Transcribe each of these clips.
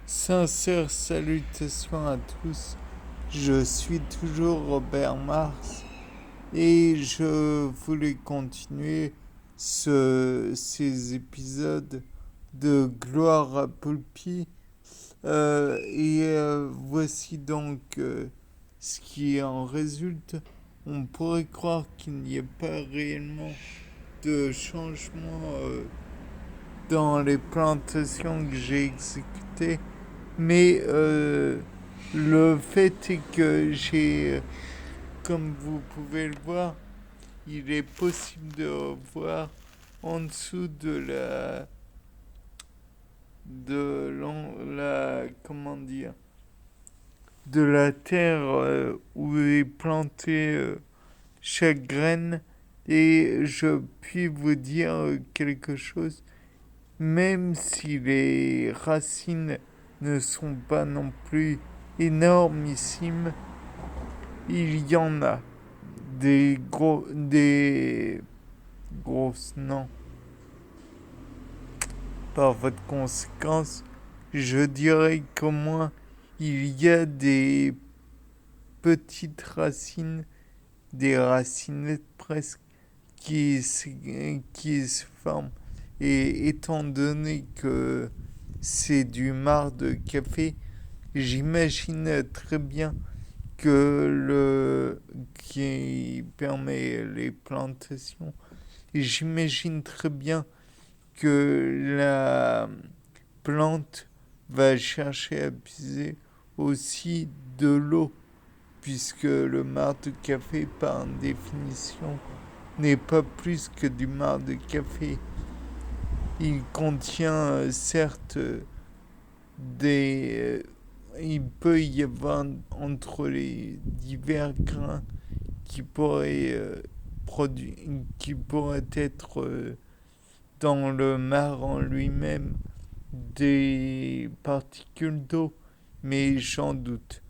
Sincères salutations à tous. Je suis toujours Robert Mars et je voulais continuer ces épisodes de Gloire à Poulpi. Voici donc ce qui en résulte. On pourrait croire qu'il n'y ait pas réellement de changement dans les plantations que j'ai exécutées. Mais le fait est que comme vous pouvez le voir, il est possible de voir en dessous comment dire, de la terre où est plantée chaque graine. Et je puis vous dire quelque chose, même si les racines ne sont pas non plus énormissimes, il y en a des grosses, non. Par votre conséquence, je dirais qu'au moins il y a des petites racines, des racinettes presque, qui se forment. Et étant donné que c'est du marc de café, j'imagine très bien qui permet les plantations. Et j'imagine très bien que la plante va chercher à puiser aussi de l'eau, puisque le marc de café, par définition, n'est pas plus que du marc de café. Il contient certes des... il peut y avoir entre les divers grains qui pourraient, qui pourraient être dans le marc en lui-même des particules d'eau, mais j'en doute.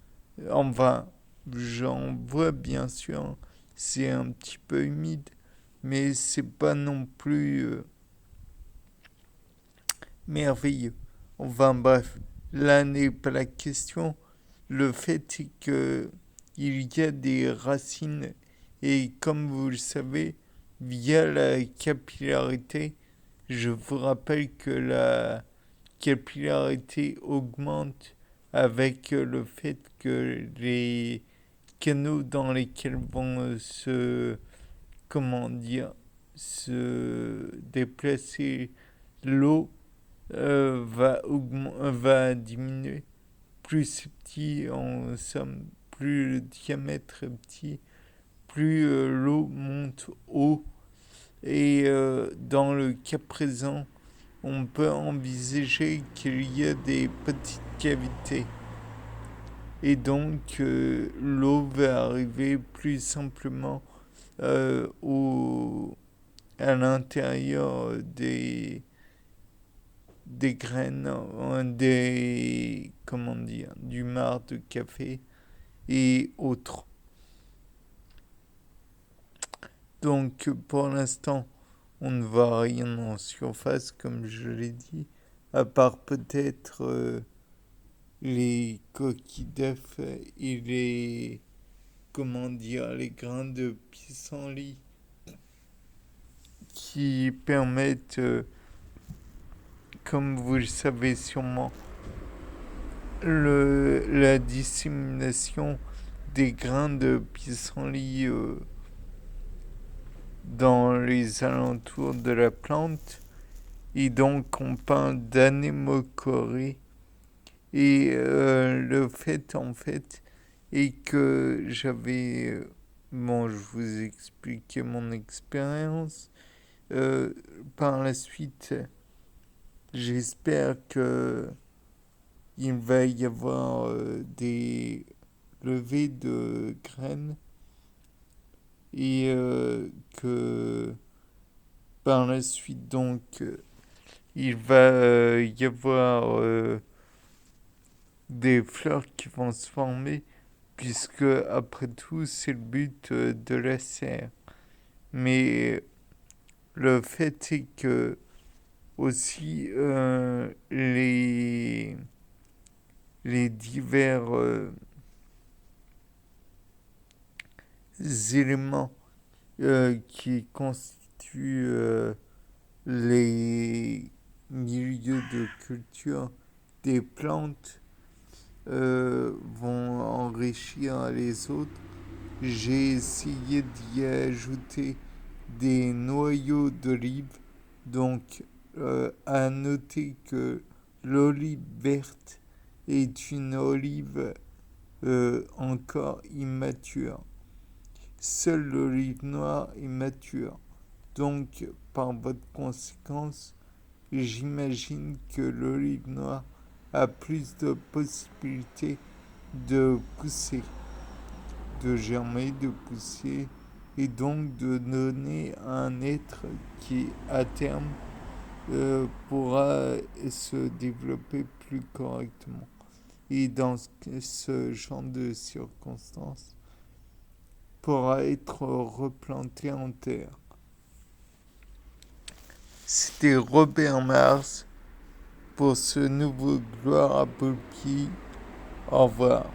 Enfin, j'en vois bien sûr, c'est un petit peu humide, mais c'est pas non plus merveilleux. Enfin bref, là n'est pas la question. Le fait est que il y a des racines et comme vous le savez, via la capillarité, je vous rappelle que la capillarité augmente avec le fait que les canaux dans lesquels vont comment dire, se déplacer l'eau va diminuer. Plus c'est petit, en somme, plus le diamètre est petit, plus l'eau monte haut. Et dans le cas présent, on peut envisager qu'il y a des petites cavités. Et donc, l'eau va arriver plus simplement à l'intérieur des graines, comment dire, du marc de café et autres. Donc, pour l'instant, on ne voit rien en surface, comme je l'ai dit, à part peut-être les coquilles d'œufs et comment dire, les grains de pissenlit qui permettent, comme vous le savez sûrement, la dissémination des grains de pissenlit dans les alentours de la plante. Et donc on parle d'anémocorée. Et le fait en fait est que bon, je vous ai expliqué mon expérience. Par la suite, j'espère que il va y avoir des levées de graines et que par la suite donc il va y avoir des fleurs qui vont se former puisque après tout c'est le but de la serre. Mais le fait est que aussi les les divers éléments qui constituent les milieux de culture des plantes vont enrichir les autres. J'ai essayé d'y ajouter des noyaux d'olive. Donc, à noter que l'olive verte est une olive encore immature. Seule l'olive noire est mature. Donc, par votre conséquence, j'imagine que l'olive noire a plus de possibilités de pousser, de germer, de pousser, et donc de donner un être qui, à terme, pourra se développer plus correctement. Et dans ce genre de circonstances, pourra être replanté en terre. C'était Robert Mars pour ce nouveau Gloire à Polki. Au revoir.